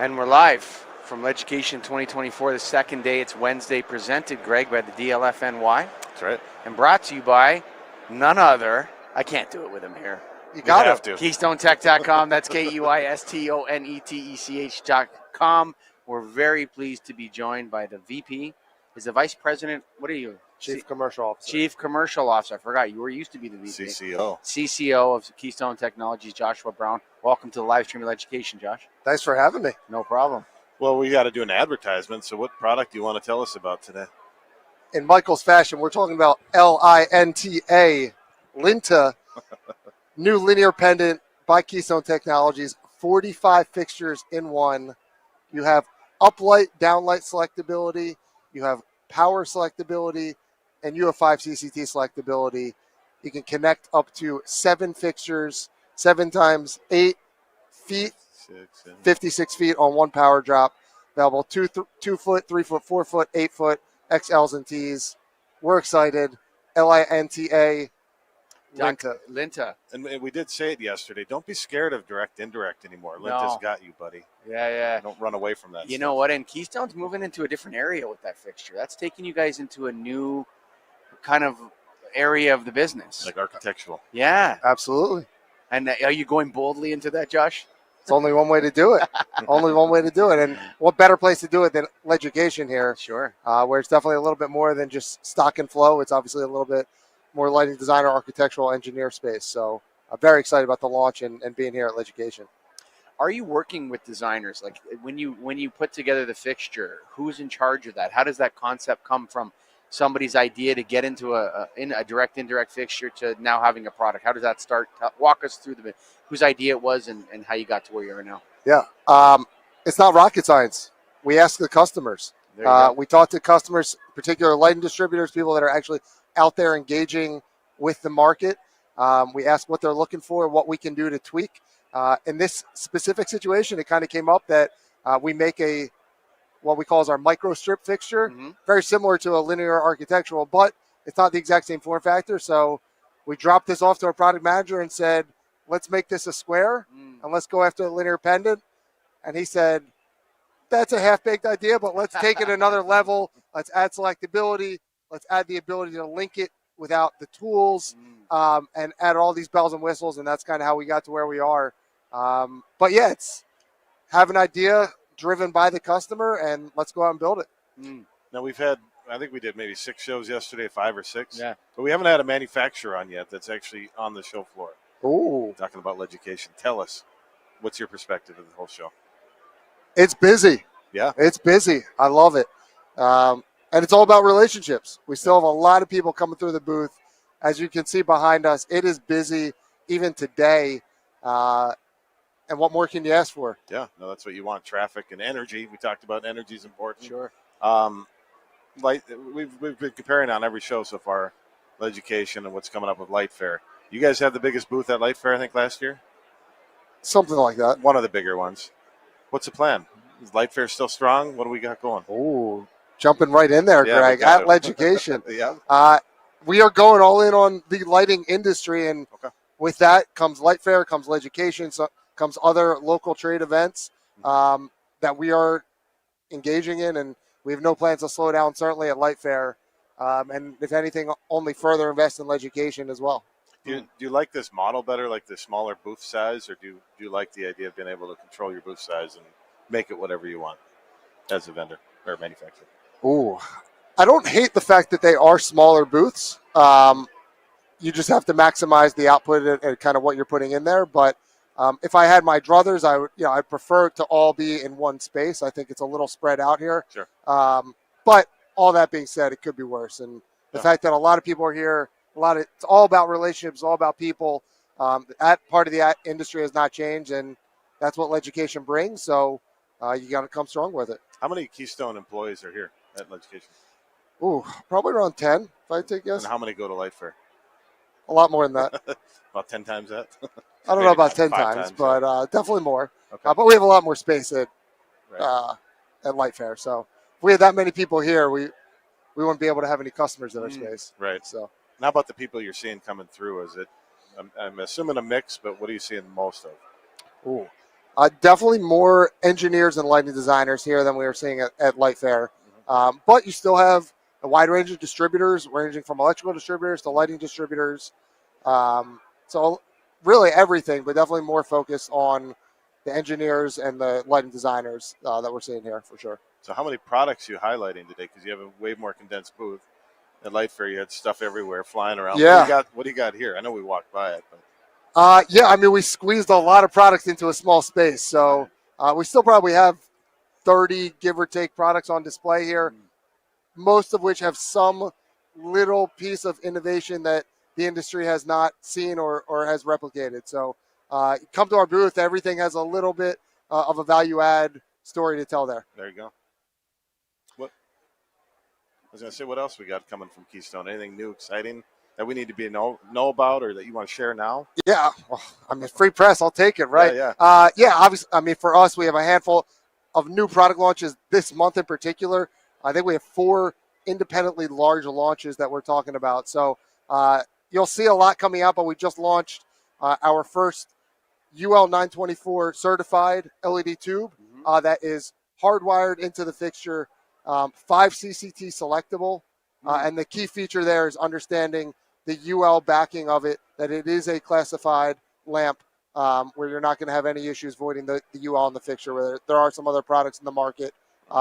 And we're live from LEDucation 2024, the second day. It's Wednesday, presented, Greg, by the DLFNY. That's right. And brought to you by none other. I can't do it with him here. You have to. KeystoneTech.com. That's KeystoneTech.com. We're very pleased to be joined by the VP. Is the Vice President, what are you? Chief Commercial Officer. Chief Commercial Officer. I forgot. You were used to be the VP. CCO of Keystone Technologies, Joshua Brown. Welcome to the live stream of LEDucation, Josh. Thanks for having me. No problem. Well, we got to do an advertisement. So what product do you want to tell us about today? In Michael's fashion, we're talking about LINTA, Linta, new linear pendant by Keystone Technologies, 45 fixtures in one. You have uplight, downlight selectability. You have power selectability, and you have 5 CCT selectability. You can connect up to 7 fixtures, 7 times 8 feet, 56 feet on one power drop. Available 2 foot, 3 foot, 4 foot, 8 foot, XLs and Ts. We're excited. LINTA, Linta. And we did say it yesterday. Don't be scared of direct indirect anymore. Linta's got you, buddy. Yeah. Don't run away from that. You know what? And Keystone's moving into a different area with that fixture. That's taking you guys into a new kind of area of the business. Like architectural. Yeah. Absolutely. And are you going boldly into that, Josh? It's only one way to do it. Only one way to do it. And what better place to do it than LEDucation here? Sure. Where it's definitely a little bit more than just stock and flow. It's obviously a little bit more lighting designer, architectural engineer space. So I'm very excited about the launch and being here at LEDucation. Are you working with designers? Like when you put together the fixture, who's in charge of that? How does that concept come from somebody's idea to get into a direct indirect fixture to now having a product? How does that start? Walk us through whose idea it was and how you got to where you are now. Yeah. It's not rocket science. We ask the customers. We talk to customers, particular lighting distributors, people that are actually out there engaging with the market. We ask what they're looking for, what we can do to tweak. In this specific situation, it kind of came up that we make what we call as our micro strip fixture, very similar to a linear architectural, but it's not the exact same form factor. So we dropped this off to our product manager and said, let's make this a square and let's go after a linear pendant. And he said, that's a half-baked idea, but let's take it another level. Let's add selectability. Let's add the ability to link it without the tools and add all these bells and whistles. And that's kind of how we got to where we are. But yeah, it's have an idea driven by the customer and let's go out and build it. Now we've had, I think we did maybe 6 shows yesterday, 5 or 6. Yeah. But we haven't had a manufacturer on yet that's actually on the show floor. Ooh. Talking about LEDucation. Tell us, what's your perspective of the whole show? It's busy. Yeah. It's busy. I love it. And it's all about relationships. We still have a lot of people coming through the booth. As you can see behind us, it is busy even today. And what more can you ask for? Yeah, no, that's what you want. Traffic and energy. We talked about energy is important. Sure. Like we've been comparing on every show so far, LEDucation and what's coming up with Light Fair. You guys had the biggest booth at Light Fair, I think, last year? Something like that. One of the bigger ones. What's the plan? Is Light Fair still strong? What do we got going? Ooh, jumping right in there, Yeah, Greg, at LEDucation. Yeah. We are going all in on the lighting industry, and with that comes Light Fair, comes LEDucation, so comes other local trade events that we are engaging in, and we have no plans to slow down, certainly at Light Fair, and if anything, only further invest in LEDucation as well. Do you like this model better, like the smaller booth size, or do you like the idea of being able to control your booth size and make it whatever you want as a vendor or manufacturer? Ooh, I don't hate the fact that they are smaller booths. You just have to maximize the output and kind of what you're putting in there. But if I had my druthers, I'd prefer to all be in one space. I think it's a little spread out here. Sure. But all that being said, it could be worse. And the fact that a lot of people are here, it's all about relationships, all about people. That part of the industry has not changed, and that's what LEDucation brings. So you got to come strong with it. How many Keystone employees are here at LEDucation? Ooh, probably around 10, if I take a guess. And how many go to Light Fair? A lot more than that. About 10 times that? I don't know about 10 times, but definitely more. Okay. But we have a lot more space at Light Fair. So if we had that many people here, we wouldn't be able to have any customers in our space. Right. So How about the people you're seeing coming through? Is it, I'm assuming a mix, but what are you seeing most of? Ooh. Definitely more engineers and lighting designers here than we were seeing at Light Fair. But you still have a wide range of distributors, ranging from electrical distributors to lighting distributors. So really everything, but definitely more focus on the engineers and the lighting designers that we're seeing here for sure. So how many products are you highlighting today? Because you have a way more condensed booth. At Light Fair, you had stuff everywhere flying around. Yeah. What do you got here? I know we walked by it, but Yeah, I mean, we squeezed a lot of products into a small space. So we still probably have 30, give or take, products on display here, most of which have some little piece of innovation that the industry has not seen or has replicated. So come to our booth. Everything has a little bit of a value add story to tell there. There you go. I was going to say, what else we got coming from Keystone? Anything new, exciting that we need to know about, or that you want to share now? Yeah, well, I mean, free press, I'll take it, right? Yeah. Yeah, obviously, I mean, for us, we have a handful of new product launches this month in particular. I think we have 4 independently large launches that we're talking about. So you'll see a lot coming out, but we just launched our first UL 924 certified LED tube that is hardwired into the fixture, 5 CCT selectable. And the key feature there is understanding the UL backing of it, that it is a classified lamp where you're not going to have any issues voiding the UL in the fixture. Where there are some other products in the market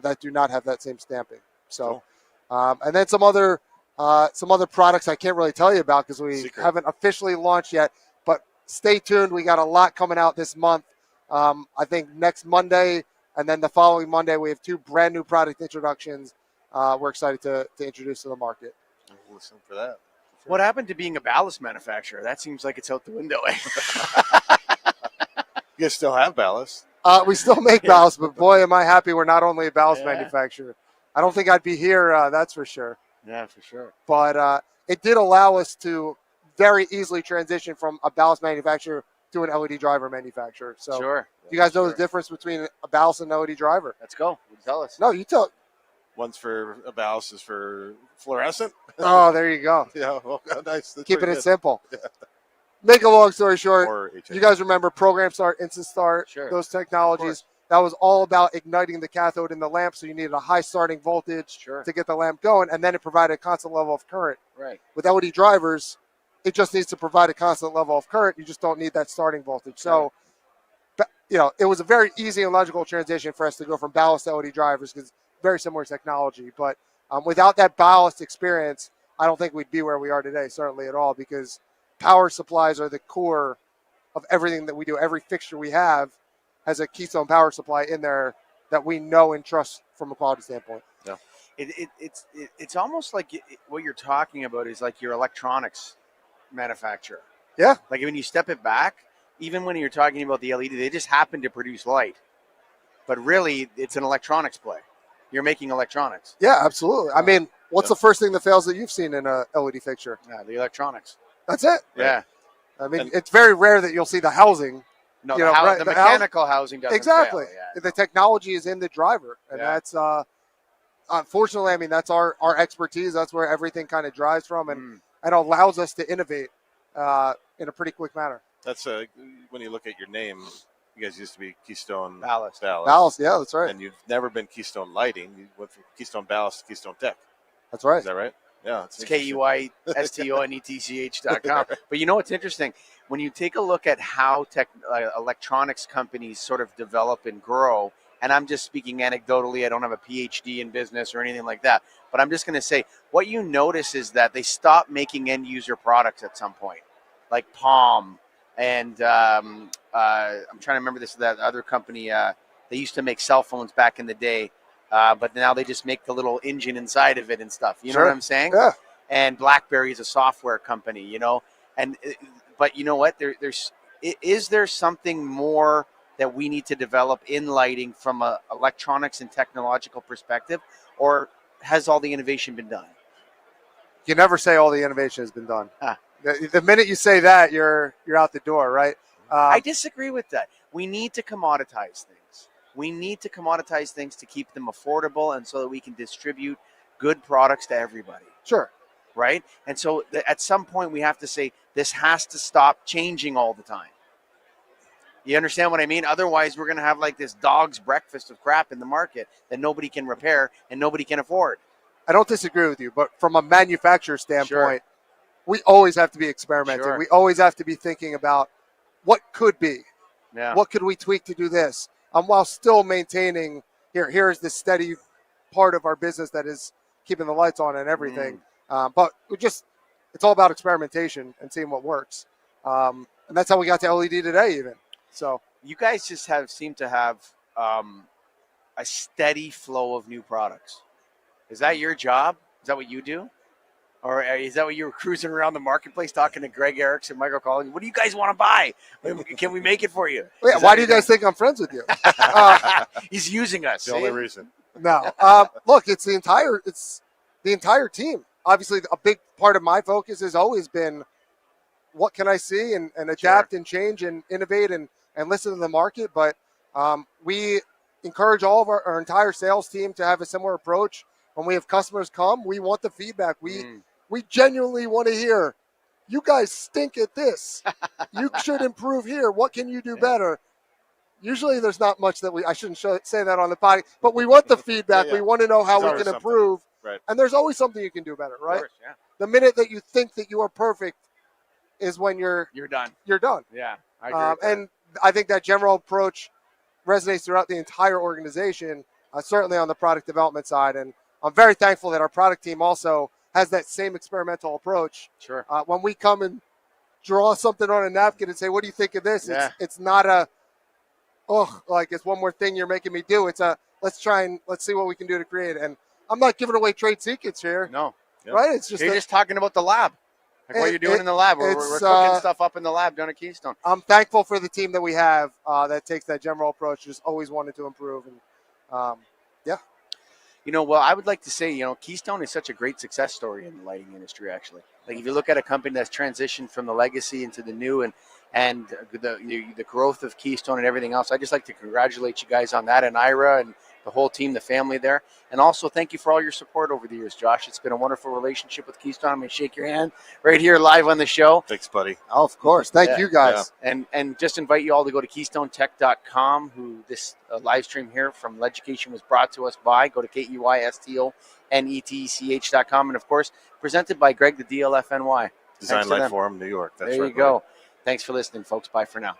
that do not have that same stamping. So, and then some other products I can't really tell you about because we haven't officially launched yet. But stay tuned. We got a lot coming out this month. I think next Monday and then the following Monday we have 2 brand new product introductions. We're excited to introduce to the market. We'll listen for that. What happened to being a ballast manufacturer? That seems like it's out the window. You guys still have ballast? We still make ballast, but boy, am I happy we're not only a ballast manufacturer. I don't think I'd be here, that's for sure. Yeah, for sure. But it did allow us to very easily transition from a ballast manufacturer to an LED driver manufacturer. So sure. You guys know the difference between a ballast and an LED driver? Let's go. Tell us. No, you tell. One's for a ballast, is for fluorescent. Oh, there you go. Yeah, well, nice. That's Keeping it good. simple. Yeah. Make a long story short, Or you guys remember Program Start, Instant Start, those technologies. That was all about igniting the cathode in the lamp, so you needed a high starting voltage to get the lamp going, and then it provided a constant level of current. Right. With LED drivers, it just needs to provide a constant level of current. You just don't need that starting voltage. So, it was a very easy and logical transition for us to go from ballast to LED drivers because very similar technology. But without that ballast experience, I don't think we'd be where we are today, certainly at all, because power supplies are the core of everything that we do. Every fixture we have has a Keystone power supply in there that we know and trust from a quality standpoint. Yeah. It's almost like what you're talking about is like your electronics manufacturer. Yeah. Like when you step it back, even when you're talking about the LED, they just happen to produce light. But really, it's an electronics play. You're making electronics. Yeah, absolutely. I mean, what's the first thing that fails that you've seen in a LED fixture? Yeah, the electronics. That's it. Yeah. I mean, it's very rare that you'll see the housing. No, the mechanical housing doesn't exactly. fail. Yeah. The technology is in the driver, and that's unfortunately, I mean, that's our expertise. That's where everything kind of drives from, and allows us to innovate in a pretty quick manner. That's when you look at your name. You guys used to be Keystone Ballast. Ballast, yeah, that's right. And you've never been Keystone Lighting. You went from Keystone Ballast to Keystone Tech. That's right. Is that right? Yeah. It's KEYSTONETCH.com. But you know what's interesting? When you take a look at how electronics companies sort of develop and grow, and I'm just speaking anecdotally, I don't have a PhD in business or anything like that, but I'm just going to say what you notice is that they stop making end user products at some point, like Palm. And I'm trying to remember that other company. They used to make cell phones back in the day, but now they just make the little engine inside of it and stuff. You know what I'm saying? Yeah. And BlackBerry is a software company, but you know what? Is there something more that we need to develop in lighting from a electronics and technological perspective, or has all the innovation been done? You never say all the innovation has been done. The minute you say that, you're out the door, right? I disagree with that. We need to commoditize things. We need to commoditize things to keep them affordable and so that we can distribute good products to everybody. Sure. Right? And so at some point we have to say this has to stop changing all the time. You understand what I mean? Otherwise, we're going to have like this dog's breakfast of crap in the market that nobody can repair and nobody can afford. I don't disagree with you, but from a manufacturer standpoint, we always have to be experimenting. Sure. We always have to be thinking about what could be. Yeah. What could we tweak to do this? While still maintaining, here's the steady part of our business that is keeping the lights on and everything. But it's all about experimentation and seeing what works. And that's how we got to LED today even. So you guys just seem to have a steady flow of new products. Is that your job? Is that what you do? Or is that what you were cruising around the marketplace talking to Greg Ehrich and Michael Colligan? What do you guys want to buy? Can we make it for you? Yeah, why do you guys think I'm friends with you? He's using us. The only reason. No. Look, it's the entire team. Obviously, a big part of my focus has always been what can I see and adapt and change and innovate and listen to the market. But we encourage all of our entire sales team to have a similar approach. When we have customers come, we want the feedback. We genuinely want to hear, you guys stink at this. You should improve here. What can you do better? Usually there's not much that I shouldn't say that on the podcast, but we want the feedback. We want to know how we can improve. Right. And there's always something you can do better, right? Of course, yeah. The minute that you think that you are perfect is when you're done. You're done. Yeah, I agree with that. And I think that general approach resonates throughout the entire organization, certainly on the product development side. And I'm very thankful that our product team also has that same experimental approach. Sure. When we come and draw something on a napkin and say, what do you think of this? Yeah. It's not like it's one more thing you're making me do. It's let's see what we can do to create. And I'm not giving away trade secrets here. No. Right? It's just you're just talking about the lab. Like what you're doing in the lab. We're cooking stuff up in the lab down at Keystone. I'm thankful for the team that we have that takes that general approach, just always wanted to improve. And yeah. Well, I would like to say, Keystone is such a great success story in the lighting industry, actually. Like, if you look at a company that's transitioned from the legacy into the new and the growth of Keystone and everything else, I'd just like to congratulate you guys on that, and Ira and the whole team, the family there. And also thank you for all your support over the years, Josh. It's been a wonderful relationship with Keystone. I'm going to shake your hand right here live on the show. Thanks, buddy. Oh, of course. Thank you guys. Yeah. And just invite you all to go to KeystoneTech.com, who this live stream here from LEDucation was brought to us by. Go to KEYSTONETCH.com. And, of course, presented by Greg, the DLFNY. Design Light Forum, New York. That's there right. You go. Thanks for listening, folks. Bye for now.